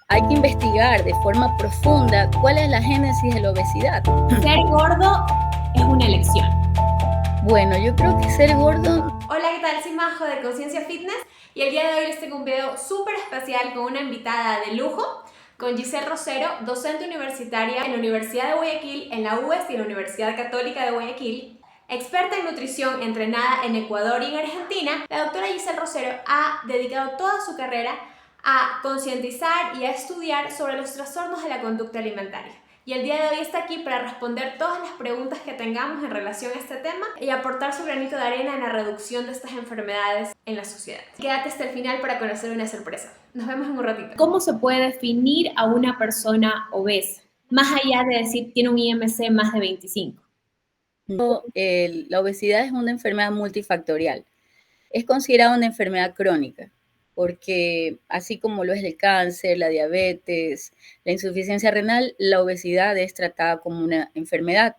Hay que investigar de forma profunda cuál es la génesis de la obesidad. Ser gordo es una elección. Bueno, yo creo que ser gordo... Hola, ¿qué tal? Soy Majo de Conciencia Fitness y el día de hoy les tengo un video súper especial con una invitada de lujo, con Giselle Rosero, docente universitaria en la Universidad de Guayaquil, en la UES y en la Universidad Católica de Guayaquil. Experta en nutrición entrenada en Ecuador y en Argentina, la doctora Giselle Rosero ha dedicado toda su carrera a concientizar y a estudiar sobre los trastornos de la conducta alimentaria. Y el día de hoy está aquí para responder todas las preguntas que tengamos en relación a este tema y aportar su granito de arena en la reducción de estas enfermedades en la sociedad. Quédate hasta el final para conocer una sorpresa. Nos vemos en un ratito. ¿Cómo se puede definir a una persona obesa? Más allá de decir tiene un IMC más de 25. La obesidad es una enfermedad multifactorial. Es considerada una enfermedad crónica, porque así como lo es el cáncer, la diabetes, la insuficiencia renal, la obesidad es tratada como una enfermedad.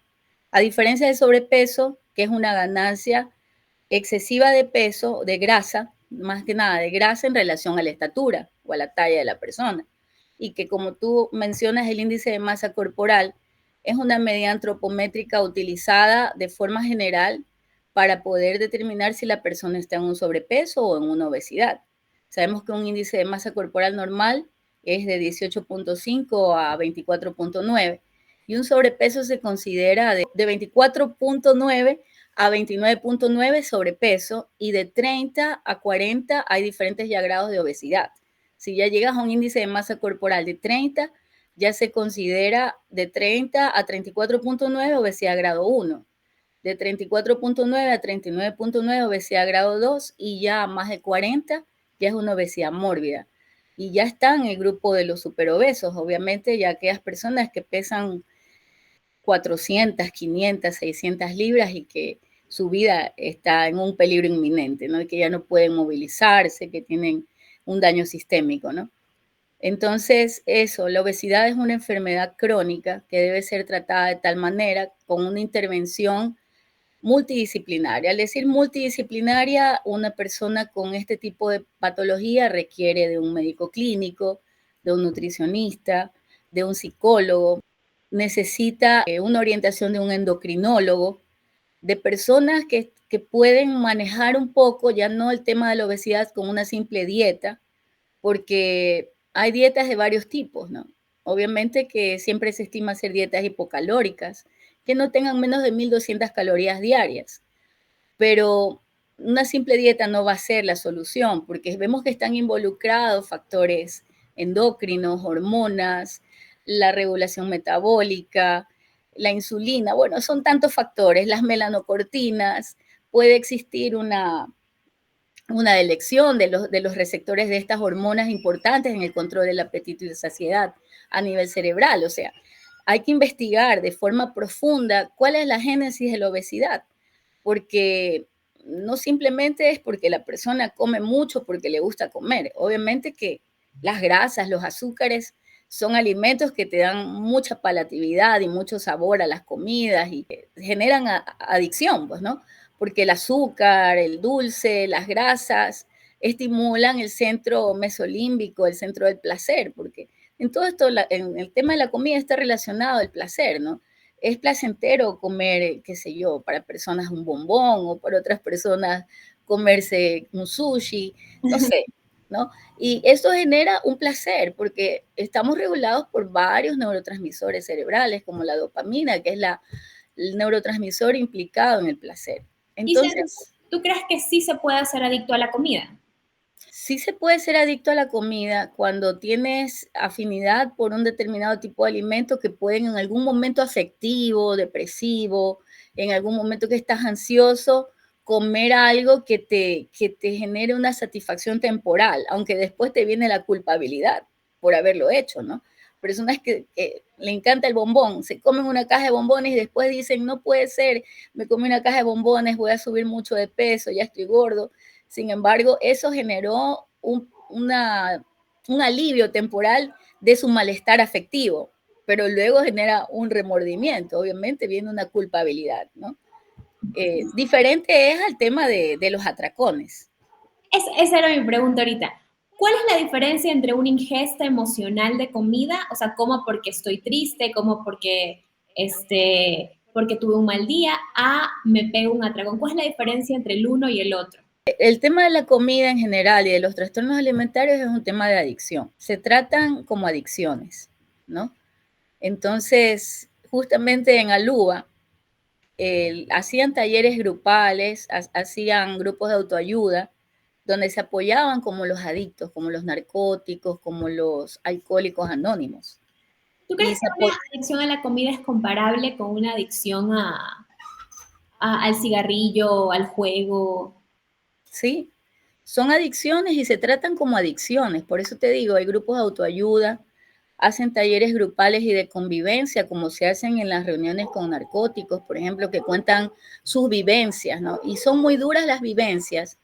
A diferencia del sobrepeso, que es una ganancia excesiva de peso, de grasa, más que nada de grasa en relación a la estatura o a la talla de la persona. Y que como tú mencionas, el índice de masa corporal es una medida antropométrica utilizada de forma general para poder determinar si la persona está en un sobrepeso o en una obesidad. Sabemos que un índice de masa corporal normal es de 18.5 a 24.9 y un sobrepeso se considera de 24.9 a 29.9 sobrepeso y de 30 a 40 hay diferentes ya grados de obesidad. Si ya llegas a un índice de masa corporal de 30, ya se considera de 30 a 34.9 obesidad grado 1, de 34.9 a 39.9 obesidad grado 2 y ya a más de 40 ya es una obesidad mórbida. Y ya están en el grupo de los superobesos, obviamente ya aquellas personas que pesan 400, 500, 600 libras y que su vida está en un peligro inminente, ¿no? Y que ya no pueden movilizarse, que tienen un daño sistémico, ¿no? Entonces, eso, la obesidad es una enfermedad crónica que debe ser tratada de tal manera con una intervención multidisciplinaria. Al decir multidisciplinaria, una persona con este tipo de patología requiere de un médico clínico, de un nutricionista, de un psicólogo, necesita una orientación de un endocrinólogo, de personas que pueden manejar un poco, ya no el tema de la obesidad con una simple dieta, porque hay dietas de varios tipos, ¿no? Obviamente que siempre se estima hacer dietas hipocalóricas, que no tengan menos de 1.200 calorías diarias, pero una simple dieta no va a ser la solución, porque vemos que están involucrados factores endocrinos, hormonas, la regulación metabólica, la insulina, bueno, son tantos factores, las melanocortinas, puede existir una elección de los receptores de estas hormonas importantes en el control del apetito y de saciedad a nivel cerebral. O sea, hay que investigar de forma profunda cuál es la génesis de la obesidad, porque no simplemente es porque la persona come mucho porque le gusta comer. Obviamente que las grasas, los azúcares son alimentos que te dan mucha palatividad y mucho sabor a las comidas y generan adicción, pues, ¿no? Porque el azúcar, el dulce, las grasas estimulan el centro mesolímbico, el centro del placer, porque en todo esto, en el tema de la comida está relacionado el placer, ¿no? Es placentero comer, qué sé yo, para personas un bombón o para otras personas comerse un sushi, no sé, ¿no? Y eso genera un placer porque estamos regulados por varios neurotransmisores cerebrales, como la dopamina, que es el neurotransmisor implicado en el placer. Entonces, ¿tú crees que sí se puede hacer adicto a la comida? sí se puede ser adicto a la comida cuando tienes afinidad por un determinado tipo de alimento que pueden en algún momento afectivo, depresivo, en algún momento que estás ansioso, comer algo que te genere una satisfacción temporal, aunque después te viene la culpabilidad por haberlo hecho, ¿no? Personas que le encanta el bombón, se comen una caja de bombones y después dicen, no puede ser, me comí una caja de bombones, voy a subir mucho de peso, ya estoy gordo. Sin embargo, eso generó un alivio temporal de su malestar afectivo, pero luego genera un remordimiento, obviamente viene una culpabilidad, ¿no? Diferente es al tema de los atracones. Esa era mi pregunta ahorita. ¿Cuál es la diferencia entre una ingesta emocional de comida, o sea, como porque estoy triste, como porque tuve un mal día, a me pego un atragón? ¿Cuál es la diferencia entre el uno y el otro? El tema de la comida en general y de los trastornos alimentarios es un tema de adicción. Se tratan como adicciones, ¿no? Entonces, justamente en Aluba, hacían talleres grupales, hacían grupos de autoayuda, donde se apoyaban como los adictos, como los narcóticos, como los alcohólicos anónimos. ¿Tú crees Y que una adicción a la comida es comparable con una adicción al cigarrillo, al juego? sí, son adicciones y se tratan como adicciones. Por eso te digo, hay grupos de autoayuda, hacen talleres grupales y de convivencia, como se hacen en las reuniones con narcóticos, por ejemplo, que cuentan sus vivencias, ¿no? Y son muy duras las vivencias,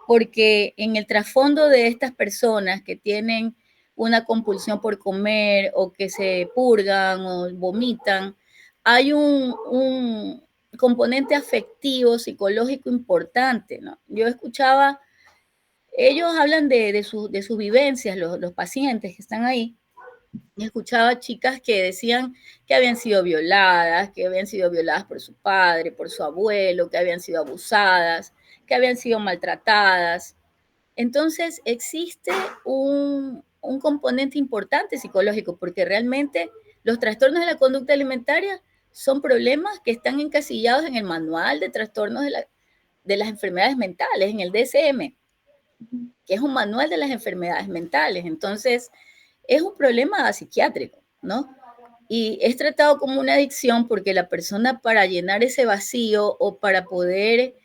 porque en el trasfondo de estas personas que tienen una compulsión por comer o que se purgan o vomitan, hay un componente afectivo, psicológico importante, ¿no? Yo escuchaba, ellos hablan de sus vivencias, los pacientes que están ahí, y escuchaba chicas que decían que habían sido violadas por su padre, por su abuelo, que habían sido abusadas, que habían sido maltratadas. Entonces existe un componente importante psicológico, porque realmente los trastornos de la conducta alimentaria son problemas que están encasillados en el manual de trastornos de las enfermedades mentales, en el DSM, que es un manual de las enfermedades mentales. Entonces, es un problema psiquiátrico, ¿no? Y es tratado como una adicción porque la persona, para llenar ese vacío o para poder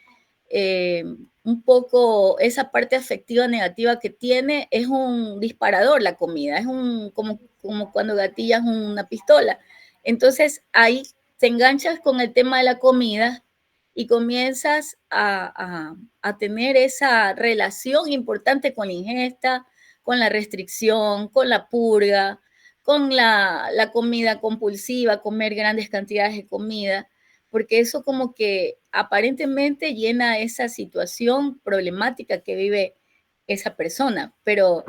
un poco esa parte afectiva negativa que tiene, es un disparador la comida, es como cuando gatillas una pistola. Entonces ahí te enganchas con el tema de la comida y comienzas a tener esa relación importante con la ingesta, con la restricción, con la purga, con la comida compulsiva, comer grandes cantidades de comida, porque eso como que aparentemente llena esa situación problemática que vive esa persona, pero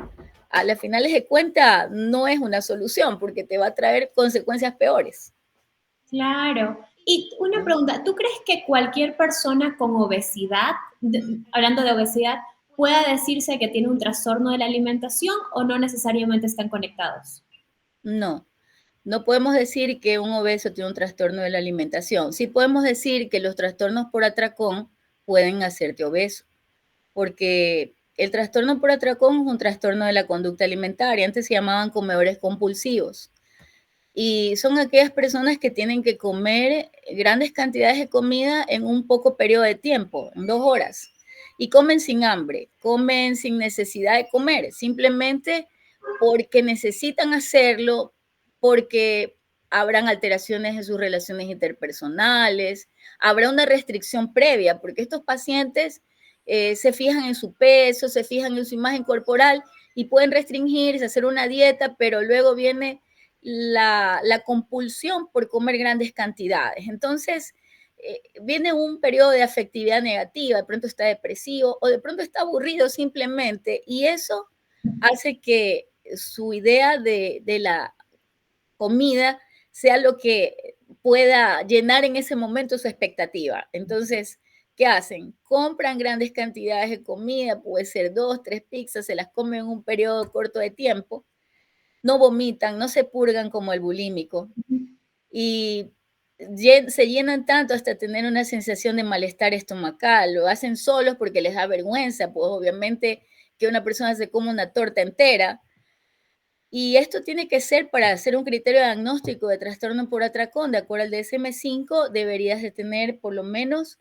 a las finales de cuentas no es una solución porque te va a traer consecuencias peores. Claro. Y una ¿No? pregunta, ¿tú crees que cualquier persona con obesidad, hablando de obesidad, pueda decirse que tiene un trastorno de la alimentación o no necesariamente están conectados? No, no podemos decir que un obeso tiene un trastorno de la alimentación. Sí podemos decir que los trastornos por atracón pueden hacerte obeso, porque el trastorno por atracón es un trastorno de la conducta alimentaria. Antes se llamaban comedores compulsivos. Y son aquellas personas que tienen que comer grandes cantidades de comida en un poco periodo de tiempo, en 2 horas. Y comen sin hambre, comen sin necesidad de comer, simplemente porque necesitan hacerlo, porque habrán alteraciones en sus relaciones interpersonales, habrá una restricción previa, porque estos pacientes se fijan en su peso, se fijan en su imagen corporal y pueden restringirse, hacer una dieta, pero luego viene la compulsión por comer grandes cantidades. Entonces, viene un periodo de afectividad negativa, de pronto está depresivo o de pronto está aburrido simplemente, y eso hace que su idea de la comida sea lo que pueda llenar en ese momento su expectativa. Entonces, ¿qué hacen? Compran grandes cantidades de comida, puede ser 2, 3 pizzas, se las comen en un periodo corto de tiempo, no vomitan, no se purgan como el bulímico y se llenan tanto hasta tener una sensación de malestar estomacal. Lo hacen solos porque les da vergüenza, pues obviamente que una persona se coma una torta entera. Y esto tiene que ser, para hacer un criterio diagnóstico de trastorno por atracón, de acuerdo al DSM-5, deberías de tener por lo menos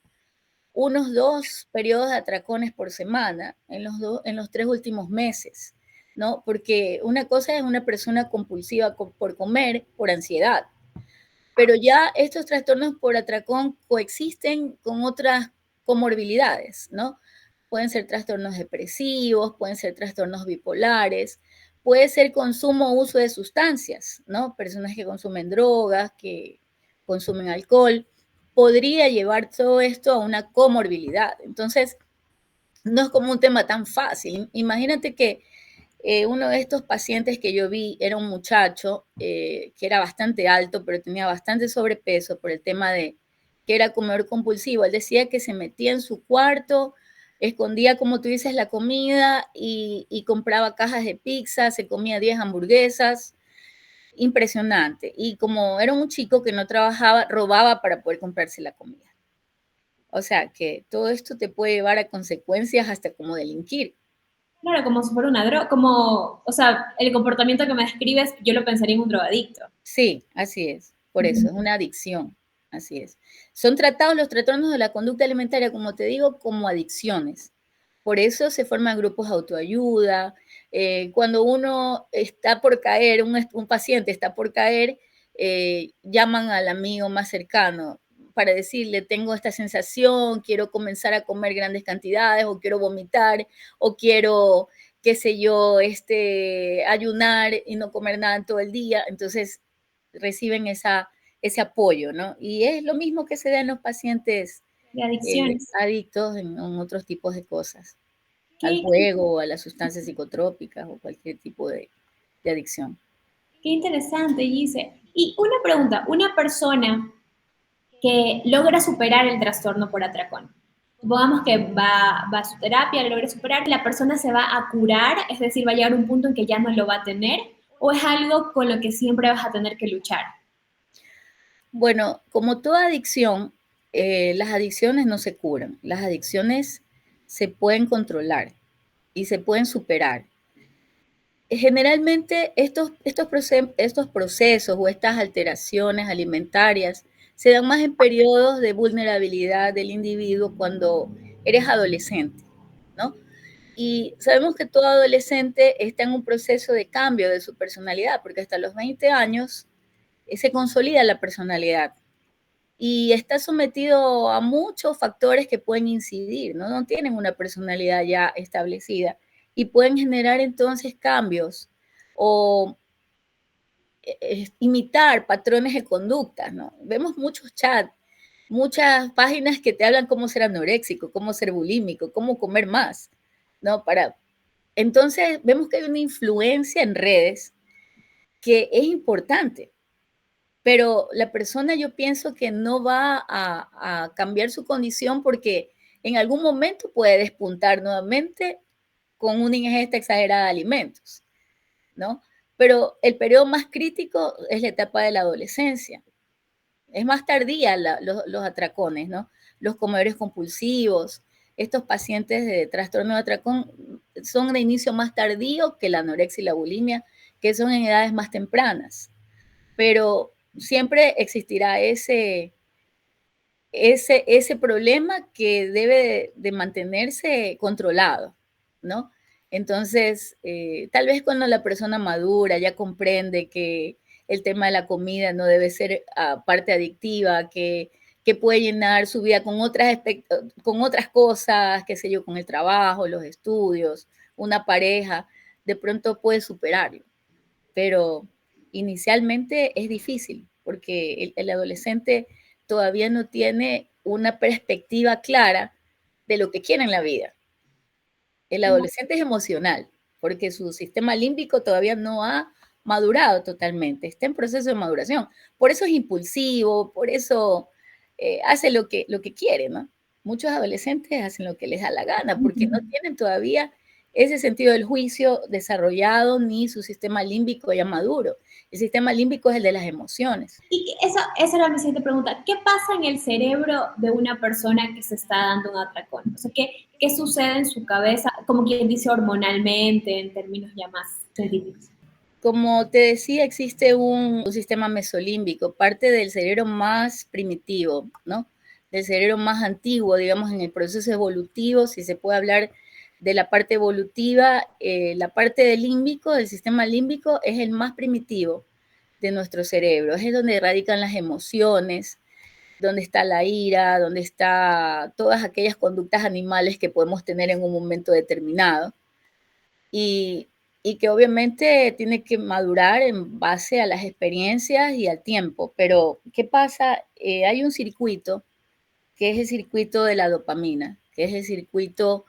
unos 2 periodos de atracones por semana en los 3 últimos meses, ¿no? Porque una cosa es una persona compulsiva por comer, por ansiedad, pero ya estos trastornos por atracón coexisten con otras comorbilidades, ¿no? Pueden ser trastornos depresivos, pueden ser trastornos bipolares, puede ser consumo o uso de sustancias, ¿no? Personas que consumen drogas, que consumen alcohol, podría llevar todo esto a una comorbilidad. Entonces, no es como un tema tan fácil. Imagínate que Uno de estos pacientes que yo vi era un muchacho que era bastante alto, pero tenía bastante sobrepeso por el tema de que era comedor compulsivo. Él decía que se metía en su cuarto, escondía, como tú dices, la comida y compraba cajas de pizza, se comía 10 hamburguesas. Impresionante. Y como era un chico que no trabajaba, robaba para poder comprarse la comida. O sea que todo esto te puede llevar a consecuencias hasta como delinquir. Claro, como si fuera una droga, como, o sea, el comportamiento que me describes, yo lo pensaría en un drogadicto. Sí, así es. Por eso, es una adicción. Así es. Son tratados los trastornos de la conducta alimentaria, como te digo, como adicciones. Por eso se forman grupos de autoayuda. Cuando uno está por caer, un paciente está por caer, llaman al amigo más cercano para decirle, tengo esta sensación, quiero comenzar a comer grandes cantidades, o quiero vomitar, o quiero, qué sé yo, ayunar y no comer nada en todo el día. Entonces reciben ese apoyo, ¿no? Y es lo mismo que se da en los pacientes De adicciones. adictos en otros tipos de cosas, al Qué, juego, a las sustancias psicotrópicas o cualquier tipo de adicción. qué interesante, Gise. Y una pregunta, una persona que logra superar el trastorno por atracón. Supongamos que va a su terapia, lo logra superar, y la persona se va a curar, es decir, va a llegar a un punto en que ya no lo va a tener, o es algo con lo que siempre vas a tener que luchar. Bueno, como toda adicción, las adicciones no se curan, las adicciones se pueden controlar y se pueden superar. Generalmente estos procesos o estas alteraciones alimentarias se dan más en periodos de vulnerabilidad del individuo cuando eres adolescente, ¿no? Y sabemos que todo adolescente está en un proceso de cambio de su personalidad, porque hasta los 20 años se consolida la personalidad y está sometido a muchos factores que pueden incidir, ¿no? No tienen una personalidad ya establecida y pueden generar entonces cambios o imitar patrones de conducta, ¿no? Vemos muchos chats, muchas páginas que te hablan cómo ser anoréxico, cómo ser bulímico, cómo comer más, ¿no? Entonces vemos que hay una influencia en redes que es importante, pero la persona yo pienso que no va a cambiar su condición porque en algún momento puede despuntar nuevamente con una ingesta exagerada de alimentos, ¿no? Pero el periodo más crítico es la etapa de la adolescencia. Es más tardía los atracones, ¿no? Los comedores compulsivos, estos pacientes de trastorno de atracón son de inicio más tardío que la anorexia y la bulimia, que son en edades más tempranas. Pero siempre existirá ese problema que debe de mantenerse controlado, ¿no? Entonces, tal vez cuando la persona madura ya comprende que el tema de la comida no debe ser parte adictiva, que puede llenar su vida con otras cosas, qué sé yo, con el trabajo, los estudios, una pareja, de pronto puede superarlo. Pero inicialmente es difícil porque el adolescente todavía no tiene una perspectiva clara de lo que quiere en la vida. El adolescente es emocional porque su sistema límbico todavía no ha madurado totalmente, está en proceso de maduración. Por eso es impulsivo, por eso hace lo que quiere, ¿no? Muchos adolescentes hacen lo que les da la gana porque no tienen todavía ese sentido del juicio desarrollado ni su sistema límbico ya maduro. El sistema límbico es el de las emociones. Y esa era mi siguiente pregunta. ¿Qué pasa en el cerebro de una persona que se está dando un atracón? O sea, ¿qué sucede en su cabeza, como quien dice hormonalmente, en términos ya más científicos? Como te decía, existe un sistema mesolímbico, parte del cerebro más primitivo, ¿no? Del cerebro más antiguo, digamos, en el proceso evolutivo, si se puede hablar de la parte evolutiva, la parte del límbico, del sistema límbico, es el más primitivo de nuestro cerebro, es donde radican las emociones, donde está la ira, donde está todas aquellas conductas animales que podemos tener en un momento determinado. Y, y que obviamente tiene que madurar en base a las experiencias y al tiempo. Pero, ¿qué pasa? Hay un circuito que es el circuito de la dopamina, que es el circuito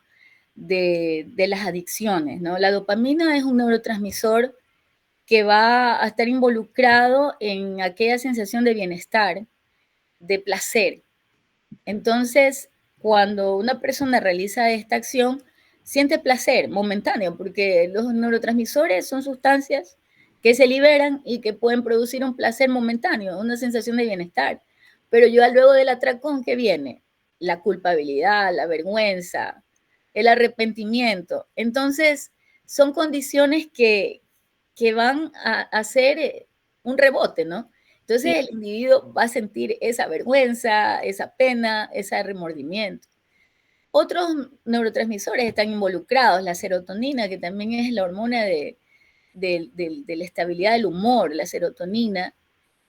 de las adicciones, ¿no? La dopamina es un neurotransmisor que va a estar involucrado en aquella sensación de bienestar, de placer. Entonces, cuando una persona realiza esta acción, siente placer momentáneo, porque los neurotransmisores son sustancias que se liberan y que pueden producir un placer momentáneo, una sensación de bienestar. Pero ya luego del atracón, ¿qué viene? La culpabilidad, la vergüenza, el arrepentimiento. Entonces, son condiciones que van a hacer un rebote, ¿no? Entonces Sí. el individuo va a sentir esa vergüenza, esa pena, ese remordimiento. Otros neurotransmisores están involucrados, la serotonina, que también es la hormona de la estabilidad del humor, la serotonina,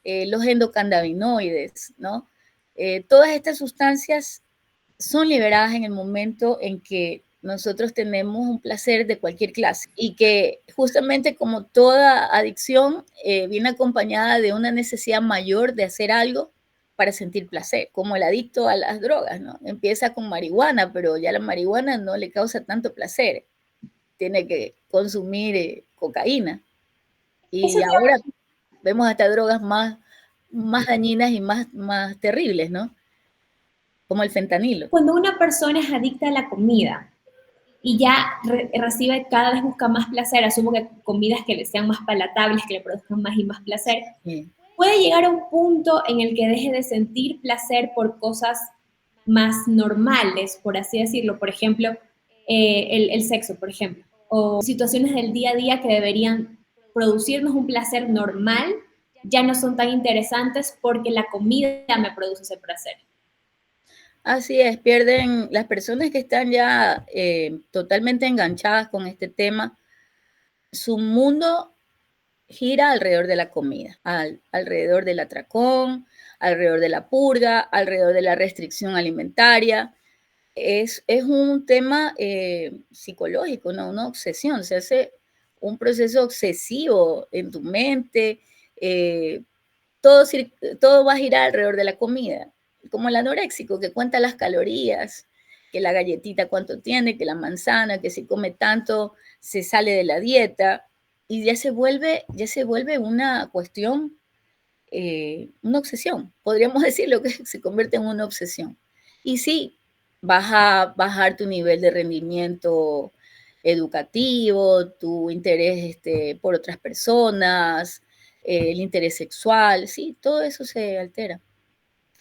los endocannabinoides, ¿no? Todas estas sustancias son liberadas en el momento en que nosotros tenemos un placer de cualquier clase y que justamente como toda adicción viene acompañada de una necesidad mayor de hacer algo para sentir placer, como el adicto a las drogas, ¿no? Empieza con marihuana, pero ya la marihuana no le causa tanto placer, tiene que consumir cocaína Eso y te ahora vemos hasta drogas más dañinas y más terribles, ¿no? Como el fentanilo. cuando una persona es adicta a la comida y ya recibe, cada vez busca más placer, asumo que comidas que le sean más palatables, que le produzcan más y más placer, Sí. puede llegar a un punto en el que deje de sentir placer por cosas más normales, por así decirlo. Por ejemplo, el sexo, por ejemplo, o situaciones del día a día que deberían producirnos un placer normal, ya no son tan interesantes porque la comida me produce ese placer. Así es, pierden las personas que están ya totalmente enganchadas con este tema, su mundo gira alrededor de la comida, alrededor del atracón, alrededor de la purga, alrededor de la restricción alimentaria. Es un tema psicológico, ¿no? Una obsesión, se hace un proceso obsesivo en tu mente, eh, todo, todo va a girar alrededor de la comida, como el anoréxico que cuenta las calorías, que la galletita cuánto tiene, que la manzana, que si come tanto se sale de la dieta y ya se vuelve una cuestión, una obsesión, podríamos decirlo que se convierte en una obsesión. Y sí, vas a bajar tu nivel de rendimiento educativo, tu interés por otras personas, el interés sexual, sí, todo eso se altera.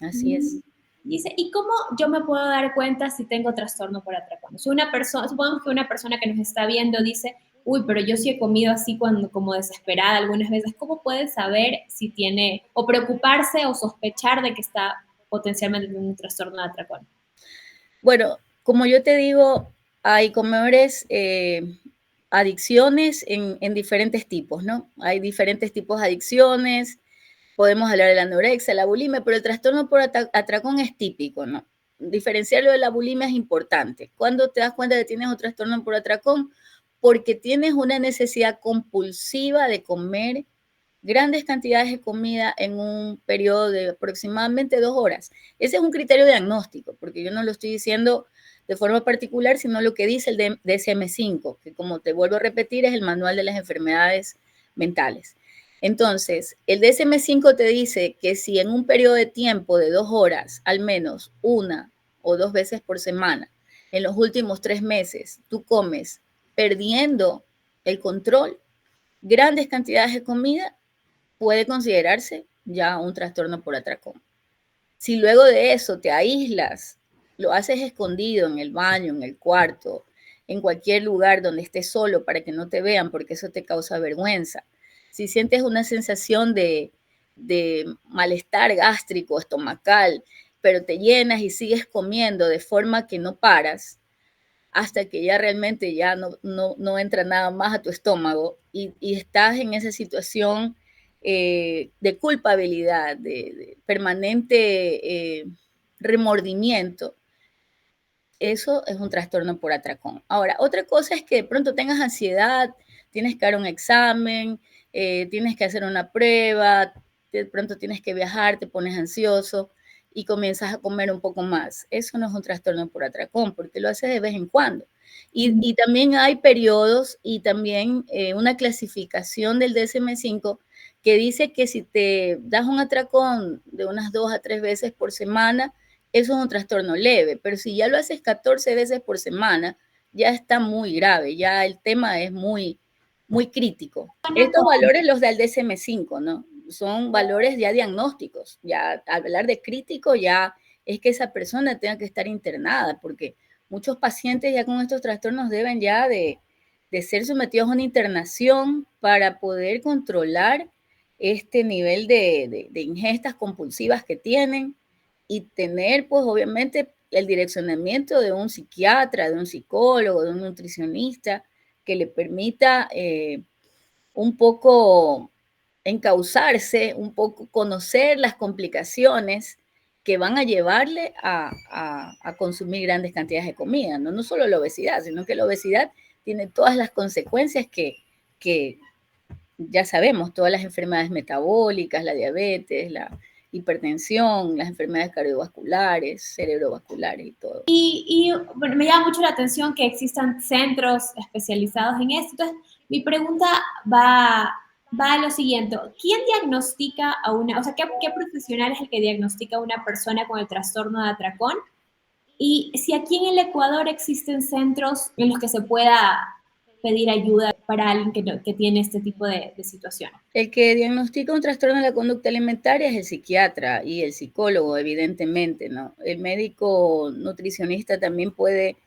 Así es. Dice, ¿y cómo yo me puedo dar cuenta si tengo trastorno por atracón? Si una persona, supongamos que una persona que nos está viendo dice, uy, pero yo sí he comido así cuando, como desesperada algunas veces, ¿cómo puede saber si tiene, o preocuparse o sospechar de que está potencialmente teniendo un trastorno de atracón? Bueno, como yo te digo, hay comedores, adicciones en diferentes tipos, ¿no? Hay diferentes tipos de adicciones, podemos hablar de la anorexia, la bulimia, pero el trastorno por atracón es típico, ¿no? Diferenciarlo de la bulimia es importante. ¿Cuándo te das cuenta que tienes un trastorno por atracón? Porque tienes una necesidad compulsiva de comer grandes cantidades de comida en un periodo de aproximadamente 2 horas. Ese es un criterio diagnóstico, porque yo no lo estoy diciendo de forma particular, sino lo que dice el DSM-5, que como te vuelvo a repetir es el manual de las enfermedades mentales. Entonces, el DSM-5 te dice que si en un periodo de tiempo de 2 horas, al menos una o dos veces por semana, en los últimos 3 meses, tú comes perdiendo el control, grandes cantidades de comida, puede considerarse ya un trastorno por atracón. Si luego de eso te aíslas, lo haces escondido en el baño, en el cuarto, en cualquier lugar donde estés solo para que no te vean, porque eso te causa vergüenza. Si sientes una sensación de malestar gástrico, estomacal, pero te llenas y sigues comiendo de forma que no paras, hasta que ya realmente ya no entra nada más a tu estómago y estás en esa situación de culpabilidad, de permanente remordimiento, eso es un trastorno por atracón. Ahora, otra cosa es que de pronto tengas ansiedad, tienes que dar un examen, tienes que hacer una prueba, de pronto tienes que viajar, te pones ansioso. y comienzas a comer un poco más. Eso no es un trastorno por atracón, porque lo haces de vez en cuando. Y también hay periodos y también una clasificación del DSM-5 que dice que si te das un atracón de unas 2 a 3 veces por semana, eso es un trastorno leve, pero si ya lo haces 14 veces por semana, ya está muy grave, ya el tema es muy, muy crítico. Estos valores los da el DSM-5, ¿no? Son valores ya diagnósticos, ya hablar de crítico ya es que esa persona tenga que estar internada, porque muchos pacientes ya con estos trastornos deben ya de ser sometidos a una internación para poder controlar este nivel de ingestas compulsivas que tienen y tener, pues obviamente, el direccionamiento de un psiquiatra, de un psicólogo, de un nutricionista, que le permita un poco encauzarse, un poco conocer las complicaciones que van a llevarle a consumir grandes cantidades de comida, ¿no? No solo la obesidad, sino que la obesidad tiene todas las consecuencias que ya sabemos, todas las enfermedades metabólicas, la diabetes, la hipertensión, las enfermedades cardiovasculares, cerebrovasculares y todo. Y bueno, me llama mucho la atención que existan centros especializados en esto. Entonces, mi pregunta va a lo siguiente. ¿Quién diagnostica a una, o sea, qué profesional es el que diagnostica a una persona con el trastorno de atracón? Y si aquí en el Ecuador existen centros en los que se pueda pedir ayuda para alguien que tiene este tipo de situación. El que diagnostica un trastorno de la conducta alimentaria es el psiquiatra y el psicólogo, evidentemente, ¿no? El médico nutricionista también puede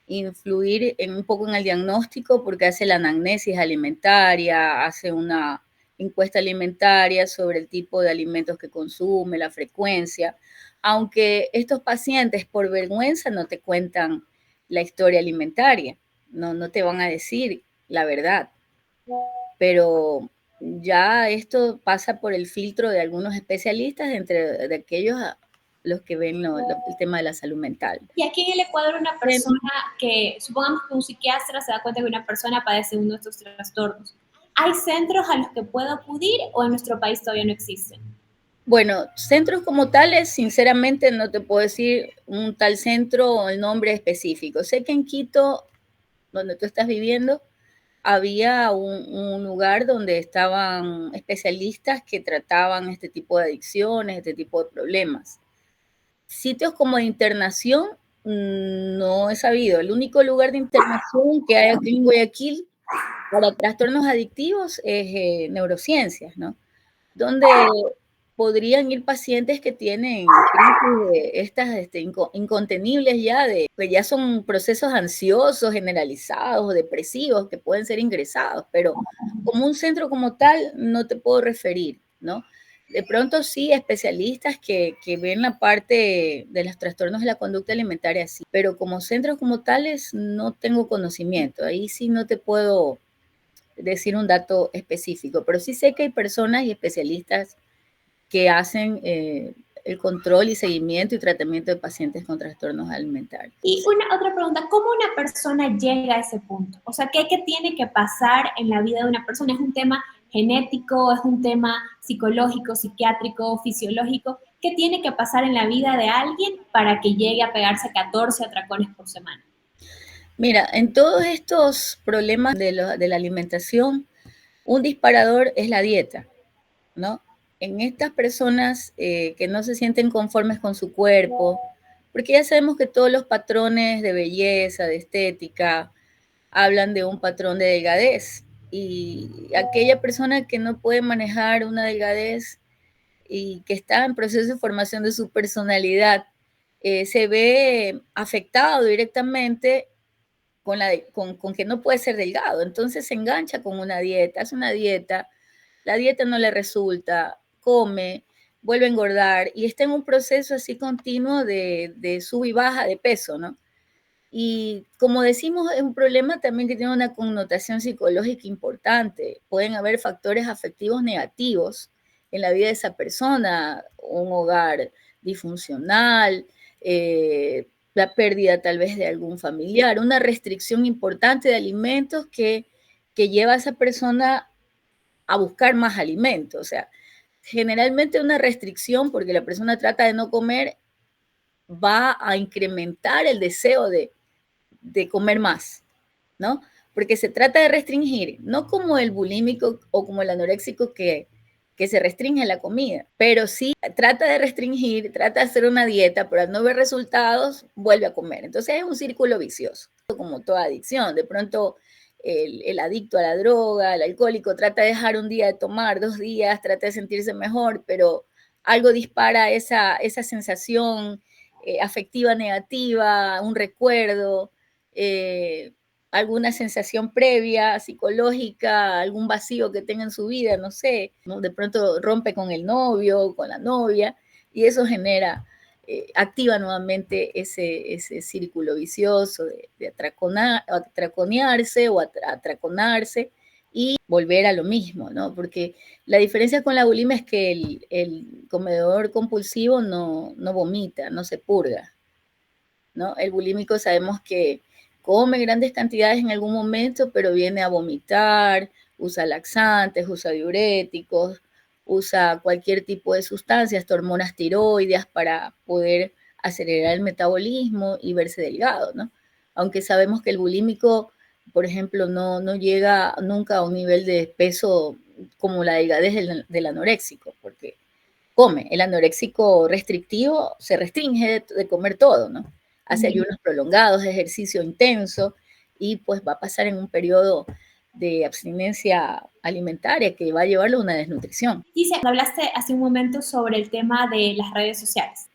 influir en un poco en el diagnóstico porque hace la anamnesis alimentaria, hace una encuesta alimentaria sobre el tipo de alimentos que consume, la frecuencia, aunque estos pacientes por vergüenza no te cuentan la historia alimentaria, no te van a decir la verdad, pero ya esto pasa por el filtro de algunos especialistas, entre de aquellos los que ven el tema de la salud mental. Y aquí en el Ecuador una persona que, supongamos que un psiquiatra se da cuenta que una persona padece uno de estos trastornos, ¿hay centros a los que pueda acudir o en nuestro país todavía no existen? Bueno, centros como tales, sinceramente no te puedo decir un tal centro o el nombre específico. Sé que en Quito, donde tú estás viviendo, había un lugar donde estaban especialistas que trataban este tipo de adicciones, este tipo de problemas. Sitios como de internación, no he sabido. El único lugar de internación que hay aquí en Guayaquil para trastornos adictivos es neurociencias, ¿no? Donde podrían ir pacientes que tienen crisis de estas incontenibles ya, que ya son procesos ansiosos, generalizados o depresivos que pueden ser ingresados, pero como un centro como tal no te puedo referir, ¿no? De pronto sí, especialistas que ven la parte de los trastornos de la conducta alimentaria, sí, pero como centros como tales no tengo conocimiento, ahí sí no te puedo decir un dato específico, pero sí sé que hay personas y especialistas que hacen el control y seguimiento y tratamiento de pacientes con trastornos alimentarios. Y una otra pregunta, ¿cómo una persona llega a ese punto? O sea, ¿qué tiene que pasar en la vida de una persona? ¿Es un tema genético? ¿Es un tema psicológico, psiquiátrico, fisiológico? ¿Qué tiene que pasar en la vida de alguien para que llegue a pegarse 14 atracones por semana? Mira, en todos estos problemas de la alimentación, un disparador es la dieta, ¿no? En estas personas que no se sienten conformes con su cuerpo, porque ya sabemos que todos los patrones de belleza, de estética, hablan de un patrón de delgadez. Y aquella persona que no puede manejar una delgadez y que está en proceso de formación de su personalidad, se ve afectado directamente con que no puede ser delgado. Entonces se engancha con una dieta, hace una dieta, la dieta no le resulta, come, vuelve a engordar y está en un proceso así continuo de sub y baja de peso, ¿no? Y como decimos, es un problema también que tiene una connotación psicológica importante. Pueden haber factores afectivos negativos en la vida de esa persona, un hogar disfuncional, la pérdida tal vez de algún familiar, una restricción importante de alimentos que lleva a esa persona a buscar más alimentos. O sea, generalmente una restricción, porque la persona trata de no comer, va a incrementar el deseo de comer más, ¿no? Porque se trata de restringir, no como el bulímico o como el anoréxico que se restringe la comida, pero sí trata de restringir, trata de hacer una dieta, pero al no ver resultados, vuelve a comer. Entonces es un círculo vicioso, como toda adicción. De pronto el adicto a la droga, el alcohólico, trata de dejar un día de tomar, 2 días, trata de sentirse mejor, pero algo dispara esa sensación afectiva negativa, un recuerdo, eh, alguna sensación previa, psicológica, algún vacío que tenga en su vida, no sé, ¿no? De pronto rompe con el novio, con la novia, y eso genera, activa nuevamente ese círculo vicioso de atraconearse o atraconarse y volver a lo mismo, ¿no? Porque la diferencia con la bulimia es que el comedor compulsivo no vomita, no se purga, ¿no? El bulímico sabemos que come grandes cantidades en algún momento, pero viene a vomitar, usa laxantes, usa diuréticos, usa cualquier tipo de sustancias, hormonas tiroideas para poder acelerar el metabolismo y verse delgado, ¿no? Aunque sabemos que el bulímico, por ejemplo, no llega nunca a un nivel de peso como la delgadez del anoréxico, porque come. El anoréxico restrictivo se restringe de comer todo, ¿no? Hace ayunos prolongados, ejercicio intenso y pues va a pasar en un periodo de abstinencia alimentaria que va a llevarlo a una desnutrición. Dice, hablaste hace un momento sobre el tema de las redes sociales.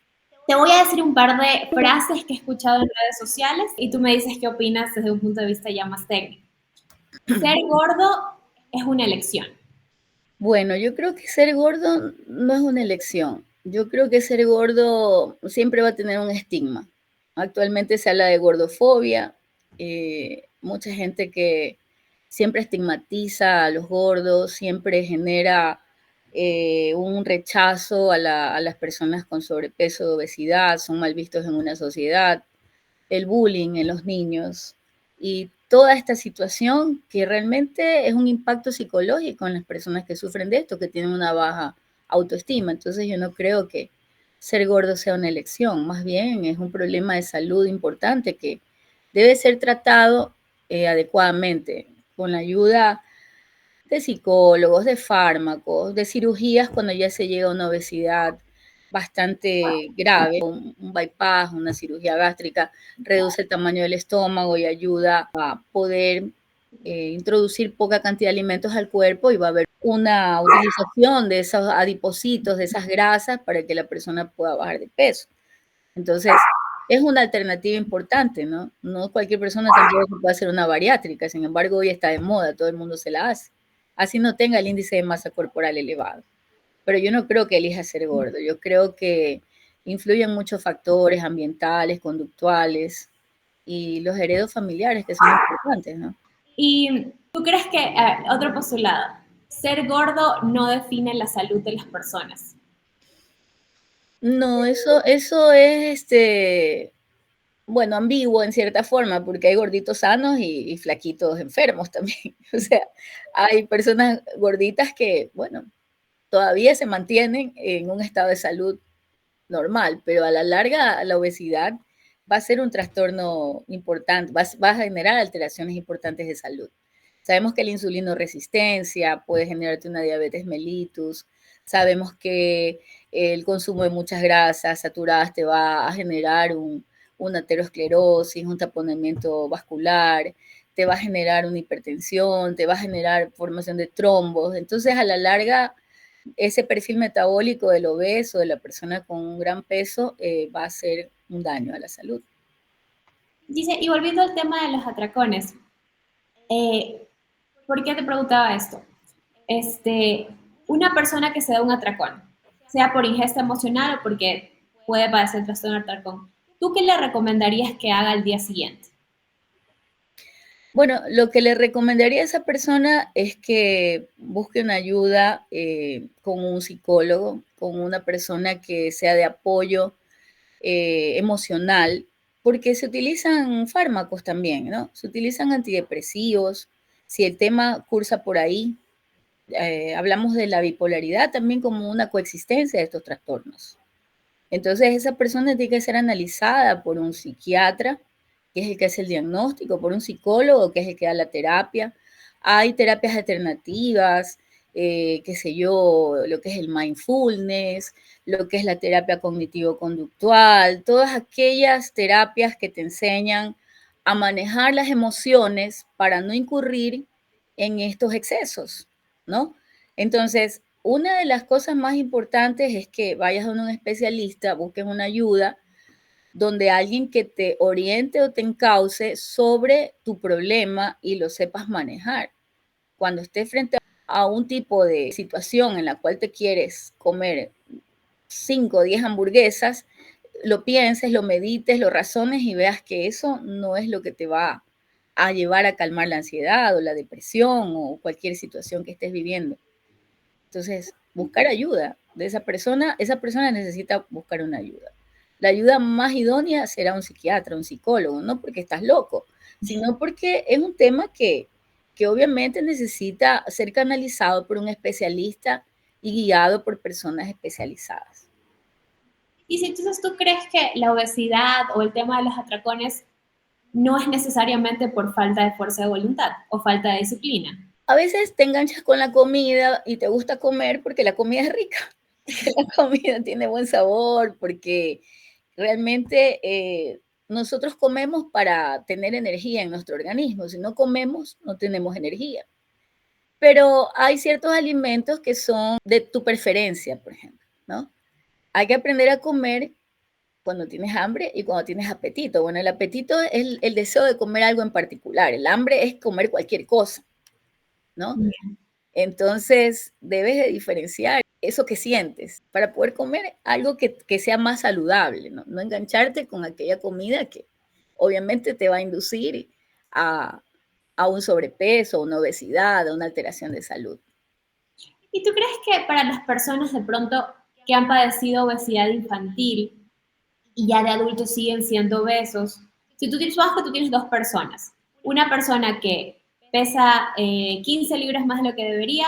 Te voy a decir un par de frases que he escuchado en redes sociales y tú me dices qué opinas desde un punto de vista ya más técnico. Ser gordo es una elección. Bueno, yo creo que ser gordo no es una elección. Yo creo que ser gordo siempre va a tener un estigma. Actualmente se habla de gordofobia, mucha gente que siempre estigmatiza a los gordos, siempre genera un rechazo a las personas con sobrepeso o obesidad, son mal vistos en una sociedad, el bullying en los niños y toda esta situación que realmente es un impacto psicológico en las personas que sufren de esto, que tienen una baja autoestima. Entonces yo no creo que ser gordo sea una elección, más bien es un problema de salud importante que debe ser tratado adecuadamente con la ayuda de psicólogos, de fármacos, de cirugías cuando ya se llega a una obesidad bastante grave, un bypass, una cirugía gástrica, reduce el tamaño del estómago y ayuda a poder introducir poca cantidad de alimentos al cuerpo y va a haber una utilización de esos adipocitos, de esas grasas para que la persona pueda bajar de peso. Entonces, es una alternativa importante, ¿no? No cualquier persona tampoco puede hacer una bariátrica, sin embargo, hoy está de moda, todo el mundo se la hace. Así no tenga el índice de masa corporal elevado. Pero yo no creo que elija ser gordo, yo creo que influyen muchos factores ambientales, conductuales y los heredos familiares que son importantes, ¿no? ¿Y tú crees que, otro postulado, ser gordo no define la salud de las personas? No, eso es bueno, ambiguo en cierta forma, porque hay gorditos sanos y flaquitos enfermos también. O sea, hay personas gorditas que, bueno, todavía se mantienen en un estado de salud normal, pero a la larga la obesidad va a ser un trastorno importante, va a generar alteraciones importantes de salud. Sabemos que la insulinoresistencia puede generarte una diabetes mellitus, sabemos que el consumo de muchas grasas saturadas te va a generar una aterosclerosis, un taponamiento vascular, te va a generar una hipertensión, te va a generar formación de trombos. Entonces, a la larga, ese perfil metabólico del obeso, de la persona con un gran peso, va a hacer un daño a la salud. Dice, y volviendo al tema de los atracones, eh, ¿por qué te preguntaba esto? Una persona que se da un atracón, sea por ingesta emocional o porque puede padecer trastorno de atracón, ¿tú qué le recomendarías que haga al día siguiente? Bueno, lo que le recomendaría a esa persona es que busque una ayuda con un psicólogo, con una persona que sea de apoyo emocional, porque se utilizan fármacos también, ¿no? Se utilizan antidepresivos, si el tema cursa por ahí, hablamos de la bipolaridad también como una coexistencia de estos trastornos. Entonces, esa persona tiene que ser analizada por un psiquiatra, que es el que hace el diagnóstico, por un psicólogo, que es el que da la terapia. Hay terapias alternativas, qué sé yo, lo que es el mindfulness, lo que es la terapia cognitivo-conductual, todas aquellas terapias que te enseñan a manejar las emociones para no incurrir en estos excesos, ¿no? Entonces, una de las cosas más importantes es que vayas a un especialista, busques una ayuda donde alguien que te oriente o te encauce sobre tu problema y lo sepas manejar. Cuando estés frente a un tipo de situación en la cual te quieres comer 5 o 10 hamburguesas, lo pienses, lo medites, lo razones y veas que eso no es lo que te va a llevar a calmar la ansiedad o la depresión o cualquier situación que estés viviendo. Entonces, buscar ayuda de esa persona necesita buscar una ayuda. La ayuda más idónea será un psiquiatra, un psicólogo, no porque estás loco, sino porque es un tema que obviamente necesita ser canalizado por un especialista y guiado por personas especializadas. Y si entonces tú crees que la obesidad o el tema de los atracones no es necesariamente por falta de fuerza de voluntad o falta de disciplina. A veces te enganchas con la comida y te gusta comer porque la comida es rica, porque la comida tiene buen sabor, porque realmente nosotros comemos para tener energía en nuestro organismo. Si no comemos, no tenemos energía. Pero hay ciertos alimentos que son de tu preferencia, por ejemplo, ¿no? Hay que aprender a comer cuando tienes hambre y cuando tienes apetito. Bueno, el apetito es el deseo de comer algo en particular. El hambre es comer cualquier cosa, ¿no? Entonces, debes de diferenciar eso que sientes para poder comer algo que sea más saludable, ¿no? No engancharte con aquella comida que obviamente te va a inducir a, a un sobrepeso, una obesidad, a una alteración de salud. ¿Y tú crees que para las personas de pronto que han padecido obesidad infantil y ya de adultos siguen siendo obesos, si tú tienes, que tú tienes dos personas, una persona que pesa 15 libras más de lo que debería,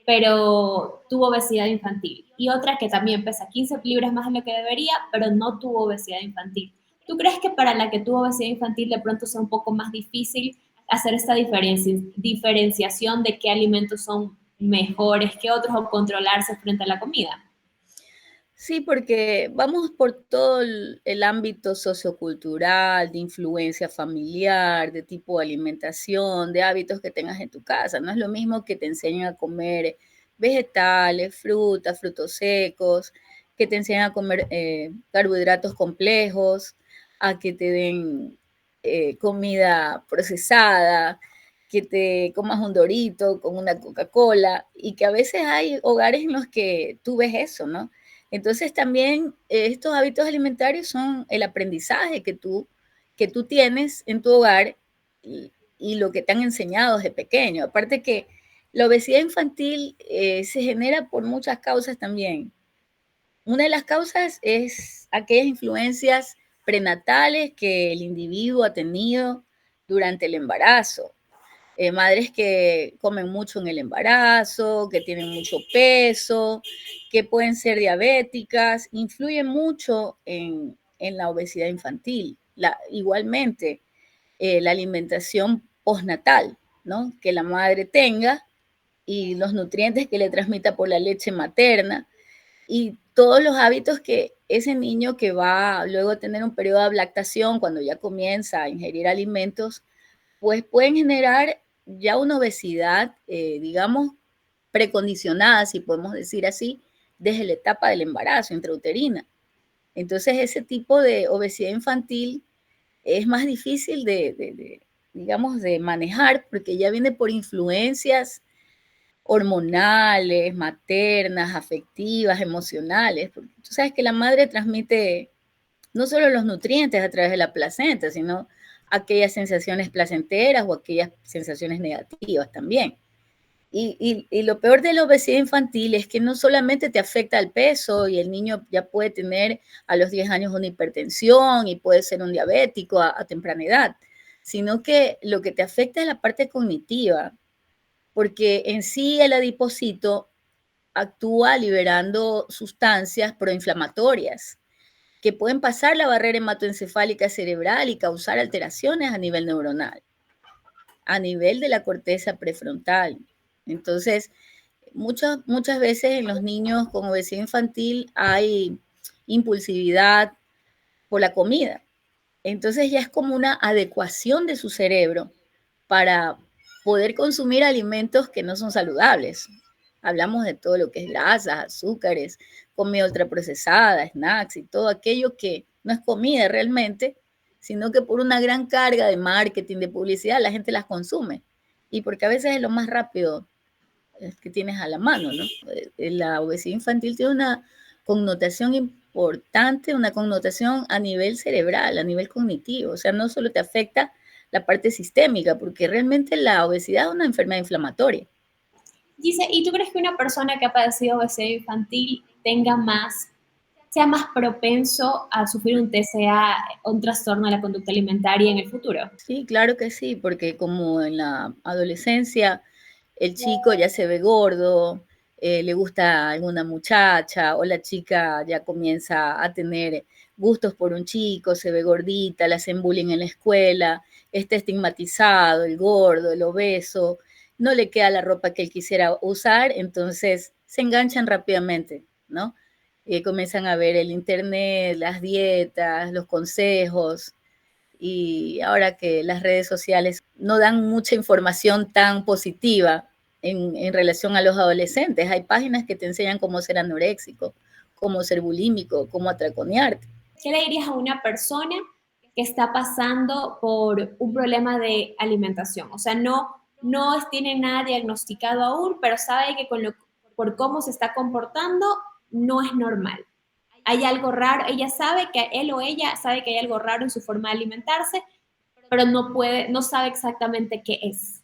pero tuvo obesidad infantil, y otra que también pesa 15 libras más de lo que debería, pero no tuvo obesidad infantil? ¿Tú crees que para la que tuvo obesidad infantil de pronto sea un poco más difícil hacer esta diferenciación de qué alimentos son mejores que otros o controlarse frente a la comida? Sí, porque vamos por todo el ámbito sociocultural, de influencia familiar, de tipo de alimentación, de hábitos que tengas en tu casa. No es lo mismo que te enseñen a comer vegetales, frutas, frutos secos, que te enseñen a comer carbohidratos complejos, a que te den comida procesada, que te comas un Dorito con una Coca-Cola, y que a veces hay hogares en los que tú ves eso, ¿no? Entonces también estos hábitos alimentarios son el aprendizaje que tú tienes en tu hogar y lo que te han enseñado desde pequeño. Aparte que la obesidad infantil se genera por muchas causas también. Una de las causas es aquellas influencias prenatales que el individuo ha tenido durante el embarazo. Madres que comen mucho en el embarazo, que tienen mucho peso, que pueden ser diabéticas, influye mucho en la obesidad infantil. Igualmente, la alimentación postnatal, ¿no? Que la madre tenga y los nutrientes que le transmita por la leche materna y todos los hábitos que ese niño que va luego a tener un periodo de lactación, cuando ya comienza a ingerir alimentos, pues pueden generar ya una obesidad, digamos, precondicionada, si podemos decir así, desde la etapa del embarazo intrauterina. Entonces, ese tipo de obesidad infantil es más difícil digamos, de manejar porque ya viene por influencias hormonales, maternas, afectivas, emocionales. Porque tú sabes que la madre transmite no solo los nutrientes a través de la placenta, sino aquellas sensaciones placenteras o aquellas sensaciones negativas también. Y lo peor de la obesidad infantil es que no solamente te afecta al peso y el niño ya puede tener a los 10 años una hipertensión y puede ser un diabético a temprana edad, sino que lo que te afecta es la parte cognitiva, porque en sí el adipocito actúa liberando sustancias proinflamatorias que pueden pasar la barrera hematoencefálica cerebral y causar alteraciones a nivel neuronal, a nivel de la corteza prefrontal. Entonces, muchas veces en los niños con obesidad infantil hay impulsividad por la comida. Entonces ya es como una adecuación de su cerebro para poder consumir alimentos que no son saludables. Hablamos de todo lo que es grasas, azúcares, comida ultraprocesada, snacks y todo aquello que no es comida realmente, sino que por una gran carga de marketing, de publicidad, la gente las consume. Y porque a veces es lo más rápido que tienes a la mano, ¿no? La obesidad infantil tiene una connotación importante, una connotación a nivel cerebral, a nivel cognitivo, o sea, no solo te afecta la parte sistémica, porque realmente la obesidad es una enfermedad inflamatoria. Dice, ¿y tú crees que una persona que ha padecido obesidad infantil sea más propenso a sufrir un TCA, un trastorno de la conducta alimentaria en el futuro? Sí, claro que sí, porque como en la adolescencia el chico ya se ve gordo, le gusta alguna muchacha o la chica ya comienza a tener gustos por un chico, se ve gordita, le hacen bullying en la escuela, está estigmatizado, el gordo, el obeso, no le queda la ropa que él quisiera usar, entonces se enganchan rápidamente, ¿no? Comienzan a ver el internet, las dietas, los consejos, y ahora que las redes sociales no dan mucha información tan positiva en relación a los adolescentes, hay páginas que te enseñan cómo ser anoréxico, cómo ser bulímico, cómo atraconearte. ¿Qué le dirías a una persona que está pasando por un problema de alimentación? O sea, no tiene nada diagnosticado aún, pero sabe que por cómo se está comportando no es normal. Hay algo raro, ella sabe que él o ella sabe que hay algo raro en su forma de alimentarse, pero no sabe exactamente qué es.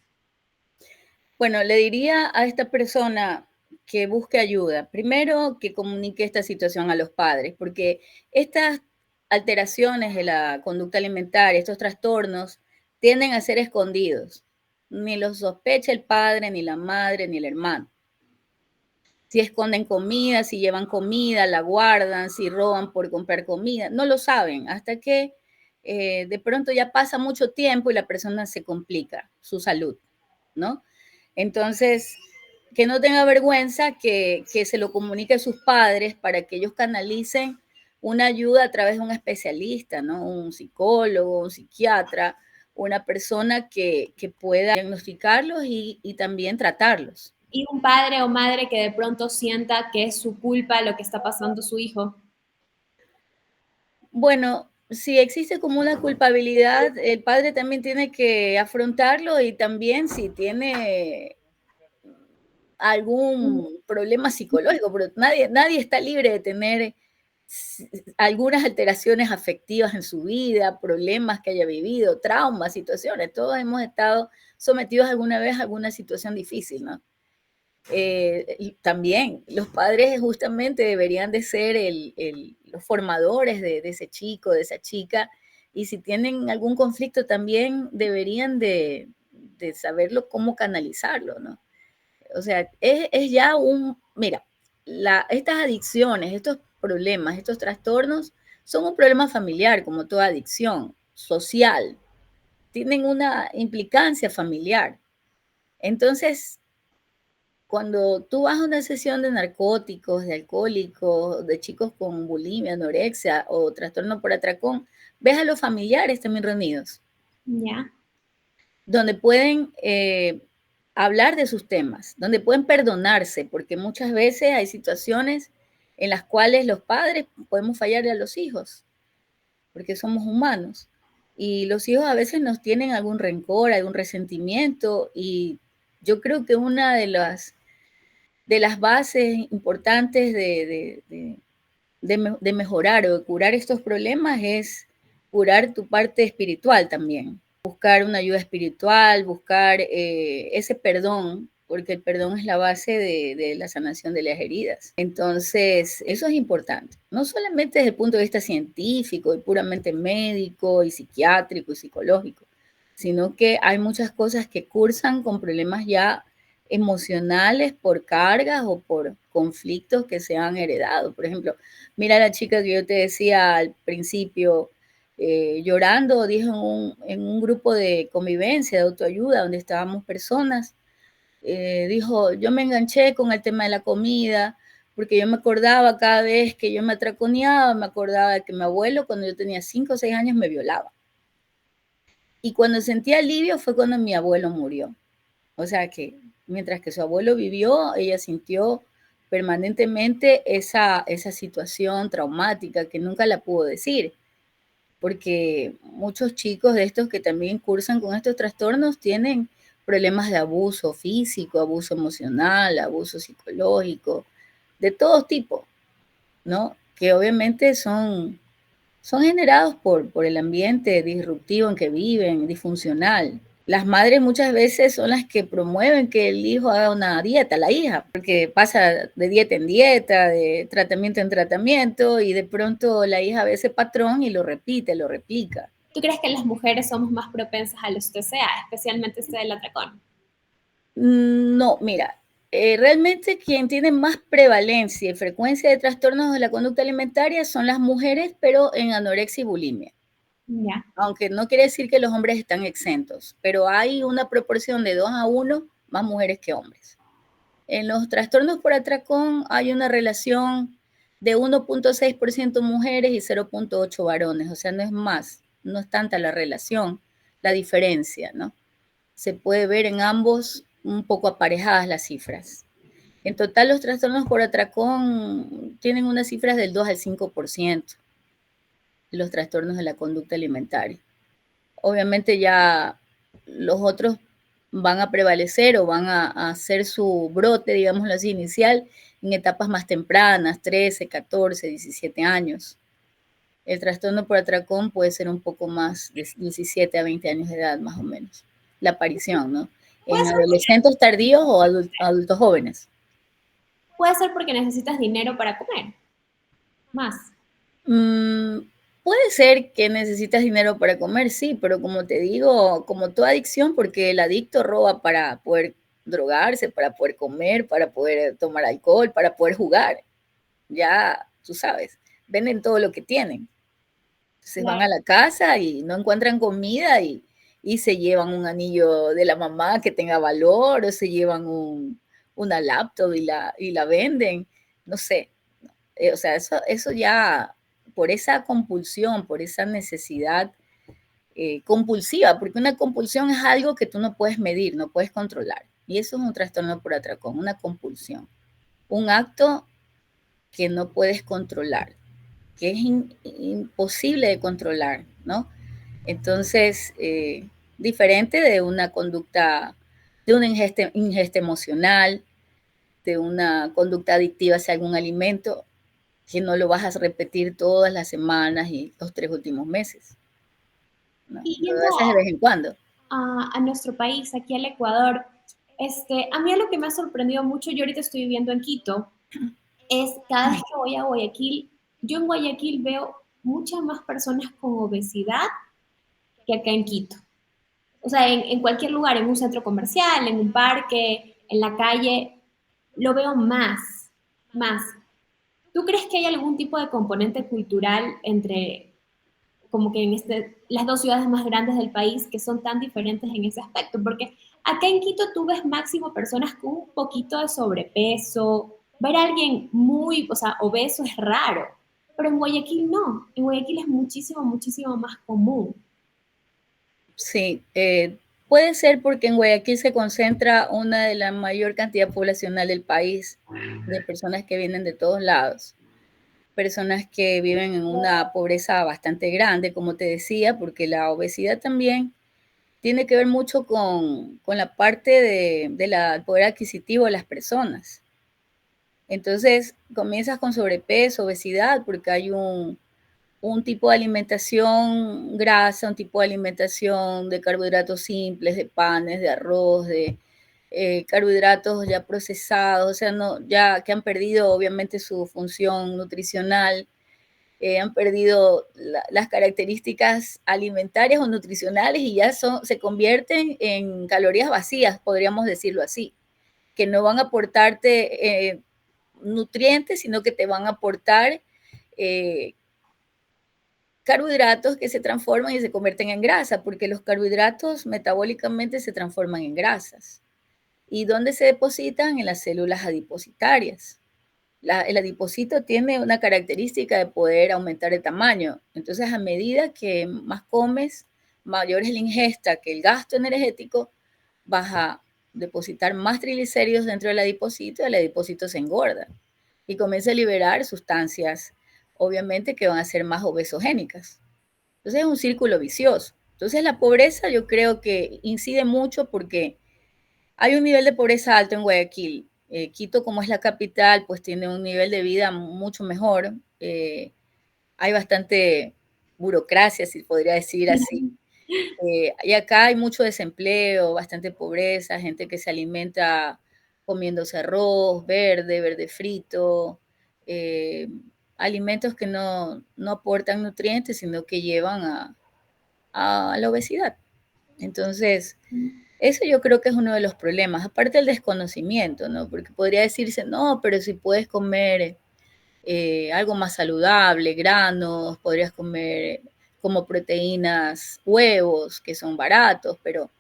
Bueno, le diría a esta persona que busque ayuda. Primero, que comunique esta situación a los padres, porque estas alteraciones de la conducta alimentaria, estos trastornos, tienden a ser escondidos. Ni los sospecha el padre, ni la madre, ni el hermano. Si esconden comida, si llevan comida, la guardan, si roban por comprar comida, no lo saben hasta que de pronto ya pasa mucho tiempo y la persona se complica su salud, ¿no? Entonces, que no tenga vergüenza, que se lo comunique a sus padres para que ellos canalicen una ayuda a través de un especialista, ¿no? Un psicólogo, un psiquiatra, una persona que pueda diagnosticarlos y también tratarlos. Y un padre o madre que de pronto sienta que es su culpa lo que está pasando su hijo. Bueno, si existe como una culpabilidad, el padre también tiene que afrontarlo y también si tiene algún problema psicológico, pero nadie está libre de tener algunas alteraciones afectivas en su vida, problemas que haya vivido, traumas, situaciones. Todos hemos estado sometidos alguna vez a alguna situación difícil, ¿no? Y también los padres justamente deberían de ser los formadores de ese chico, de esa chica, y si tienen algún conflicto también deberían de saberlo cómo canalizarlo, ¿no? O sea, es ya mira, estas adicciones, estos problemas, estos trastornos son un problema familiar, como toda adicción, social, tienen una implicancia familiar. Entonces, cuando tú vas a una sesión de narcóticos, de alcohólicos, de chicos con bulimia, anorexia o trastorno por atracón, ves a los familiares también reunidos, Ya. donde pueden hablar de sus temas, donde pueden perdonarse, porque muchas veces hay situaciones en las cuales los padres podemos fallarle a los hijos, porque somos humanos. Y los hijos a veces nos tienen algún rencor, algún resentimiento, y yo creo que una de las bases importantes de mejorar o de curar estos problemas es curar tu parte espiritual también. Buscar una ayuda espiritual, buscar ese perdón, porque el perdón es la base de la sanación de las heridas. Entonces, eso es importante, no solamente desde el punto de vista científico y puramente médico y psiquiátrico y psicológico, sino que hay muchas cosas que cursan con problemas ya emocionales por cargas o por conflictos que se han heredado. Por ejemplo, mira la chica que yo te decía al principio, llorando, dijo en un grupo de convivencia, de autoayuda, donde estábamos personas, dijo, yo me enganché con el tema de la comida, porque yo me acordaba cada vez que yo me atraconeaba, me acordaba de que mi abuelo cuando yo tenía 5 o 6 años me violaba. Y cuando sentí alivio fue cuando mi abuelo murió. O sea que mientras que su abuelo vivió, ella sintió permanentemente esa situación traumática que nunca la pudo decir, porque muchos chicos de estos que también cursan con estos trastornos tienen problemas de abuso físico, abuso emocional, abuso psicológico, de todo tipo, ¿no? Que obviamente son generados por el ambiente disruptivo en que viven, disfuncional. Las madres muchas veces son las que promueven que el hijo haga una dieta, la hija, porque pasa de dieta en dieta, de tratamiento en tratamiento, y de pronto la hija ve ese patrón y lo repite, lo replica. ¿Tú crees que las mujeres somos más propensas a los TCA, especialmente este del atracón? No, mira, realmente quien tiene más prevalencia y frecuencia de trastornos de la conducta alimentaria son las mujeres, pero en anorexia y bulimia. Ya. Aunque no quiere decir que los hombres están exentos, pero hay una proporción de 2 a 1 más mujeres que hombres. En los trastornos por atracón hay una relación de 1.6% mujeres y 0.8 varones, o sea, no es más, no es tanta la relación, la diferencia, ¿no? Se puede ver en ambos un poco aparejadas las cifras. En total, los trastornos por atracón tienen unas cifras del 2 al 5%, los trastornos de la conducta alimentaria. Obviamente ya los otros van a prevalecer o van a hacer su brote, digámoslo así, inicial en etapas más tempranas, 13, 14, 17 años. El trastorno por atracón puede ser un poco más de 17 a 20 años de edad, más o menos, la aparición, ¿no? Puede En ser, adolescentes tardíos o adultos jóvenes. puede ser porque necesitas dinero para comer. Más. Mm, puede ser que necesitas dinero para comer, sí, pero como te digo, como toda adicción, porque el adicto roba para poder drogarse, para poder comer, para poder tomar alcohol, para poder jugar. Ya, tú sabes, venden todo lo que tienen. Entonces van Claro. a la casa y no encuentran comida y se llevan un anillo de la mamá que tenga valor o se llevan una laptop y la venden. No sé, o sea, eso ya, por esa compulsión, por esa necesidad compulsiva, porque una compulsión es algo que tú no puedes medir, no puedes controlar. Y eso es un trastorno por atracón, una compulsión. Un acto que no puedes controlar, que es imposible de controlar, ¿no? Entonces, diferente de una conducta, de una ingesta emocional, de una conducta adictiva hacia algún alimento, que no lo vas a repetir todas las semanas y los 3 últimos meses, ¿no? Y Lo yendo haces de vez en cuando. a nuestro país, aquí al Ecuador, a mí lo que me ha sorprendido mucho, yo ahorita estoy viviendo en Quito, es cada vez que voy a Guayaquil, yo en Guayaquil veo muchas más personas con obesidad que acá en Quito. O sea, en cualquier lugar, en un centro comercial, en un parque, en la calle, lo veo más, más. ¿Tú crees que hay algún tipo de componente cultural entre como que en las dos ciudades más grandes del país que son tan diferentes en ese aspecto? Porque acá en Quito tú ves máximo personas con un poquito de sobrepeso, ver a alguien muy, o sea, obeso es raro, pero en Guayaquil no, en Guayaquil es muchísimo, muchísimo más común. Sí, puede ser porque en Guayaquil se concentra una de la mayor cantidad poblacional del país, de personas que vienen de todos lados, personas que viven en una pobreza bastante grande, como te decía, porque la obesidad también tiene que ver mucho con la parte del poder adquisitivo de las personas. Entonces, comienzas con sobrepeso, obesidad, porque hay un tipo de alimentación grasa, un tipo de alimentación de carbohidratos simples, de panes, de arroz, de carbohidratos ya procesados, o sea, no, ya que han perdido obviamente su función nutricional, han perdido las características alimentarias o nutricionales y ya se convierten en calorías vacías, podríamos decirlo así. que no van a aportarte nutrientes, sino que te van a aportar carbohidratos que se transforman y se convierten en grasa, porque los carbohidratos metabólicamente se transforman en grasas. ¿Y dónde se depositan? En las células adipositarias. El adipocito tiene una característica de poder aumentar el tamaño. Entonces, a medida que más comes, mayor es la ingesta que el gasto energético, vas a depositar más triglicéridos dentro del adipocito y el adipocito se engorda y comienza a liberar sustancias, obviamente, que van a ser más obesogénicas. Entonces, es un círculo vicioso. Entonces, la pobreza yo creo que incide mucho porque hay un nivel de pobreza alto en Guayaquil. Quito, como es la capital, pues tiene un nivel de vida mucho mejor. Hay bastante burocracia, si podría decir así. Y acá hay mucho desempleo, bastante pobreza, gente que se alimenta comiéndose arroz, verde frito, eh, alimentos que no aportan nutrientes, sino que llevan a la obesidad. Entonces, eso yo creo que es uno de los problemas, aparte del desconocimiento, ¿no? Porque podría decirse, no, pero si puedes comer algo más saludable, granos, podrías comer como proteínas, huevos, que son baratos, pero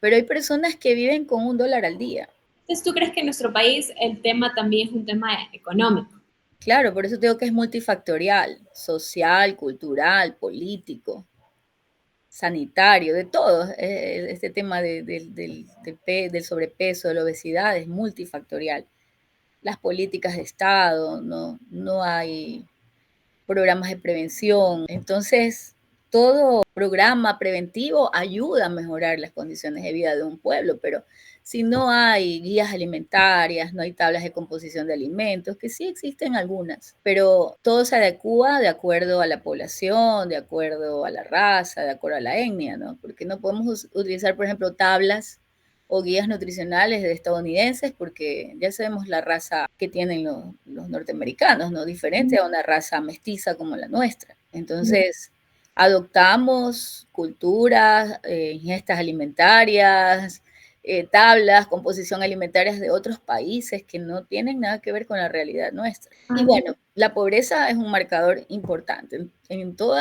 hay personas que viven con $1 al día. Entonces, ¿tú crees que en nuestro país el tema también es un tema económico? Claro, por eso digo que es multifactorial, social, cultural, político, sanitario, de todo. Este tema del sobrepeso, de la obesidad es multifactorial. Las políticas de Estado, no hay programas de prevención. Entonces, todo programa preventivo ayuda a mejorar las condiciones de vida de un pueblo, pero si no hay guías alimentarias, no hay tablas de composición de alimentos, que sí existen algunas, pero todo se adecúa de acuerdo a la población, de acuerdo a la raza, de acuerdo a la etnia, ¿no? Porque no podemos utilizar, por ejemplo, tablas o guías nutricionales de estadounidenses, porque ya sabemos la raza que tienen los norteamericanos, ¿no? Diferente a una raza mestiza como la nuestra. Entonces, adoptamos culturas, ingestas alimentarias, tablas, composición alimentarias de otros países que no tienen nada que ver con la realidad nuestra. Y bueno, la pobreza es un marcador importante en todo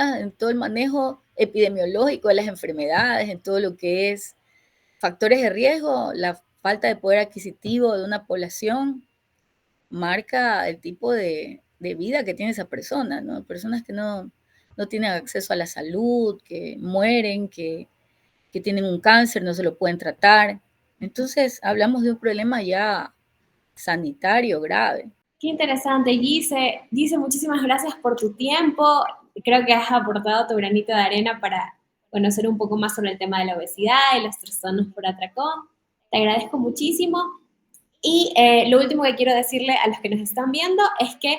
el manejo epidemiológico de las enfermedades, en todo lo que es factores de riesgo, la falta de poder adquisitivo de una población marca el tipo de vida que tiene esa persona, ¿no? Personas que no tienen acceso a la salud, que mueren, que tienen un cáncer, no se lo pueden tratar. Entonces, hablamos de un problema ya sanitario grave. Qué interesante, Gise. Gise, muchísimas gracias por tu tiempo. Creo que has aportado tu granito de arena para conocer un poco más sobre el tema de la obesidad y los trastornos por atracón. Te agradezco muchísimo. Y lo último que quiero decirle a los que nos están viendo es que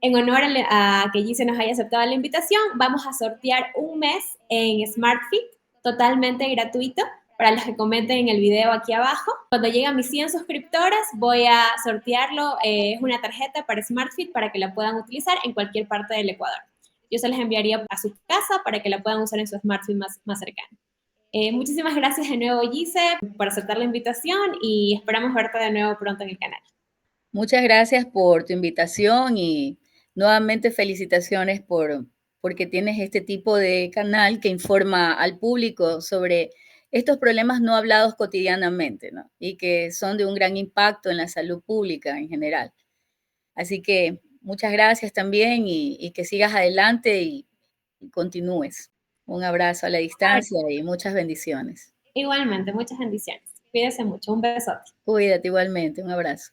en honor a que Gise nos haya aceptado la invitación, vamos a sortear un mes en SmartFit totalmente gratuito para los que comenten en el video aquí abajo. Cuando lleguen a mis 100 suscriptores, voy a sortearlo. Es una tarjeta para SmartFit para que la puedan utilizar en cualquier parte del Ecuador. Yo se les enviaría a su casa para que la puedan usar en su SmartFit más cercano. Muchísimas gracias de nuevo, Gise, por aceptar la invitación y esperamos verte de nuevo pronto en el canal. Muchas gracias por tu invitación y nuevamente felicitaciones porque tienes este tipo de canal que informa al público sobre estos problemas no hablados cotidianamente, ¿no? Y que son de un gran impacto en la salud pública en general. Así que muchas gracias también y que sigas adelante y continúes. Un abrazo a la distancia y muchas bendiciones. Igualmente, muchas bendiciones. Cuídese mucho. Un besote. Cuídate igualmente. Un abrazo.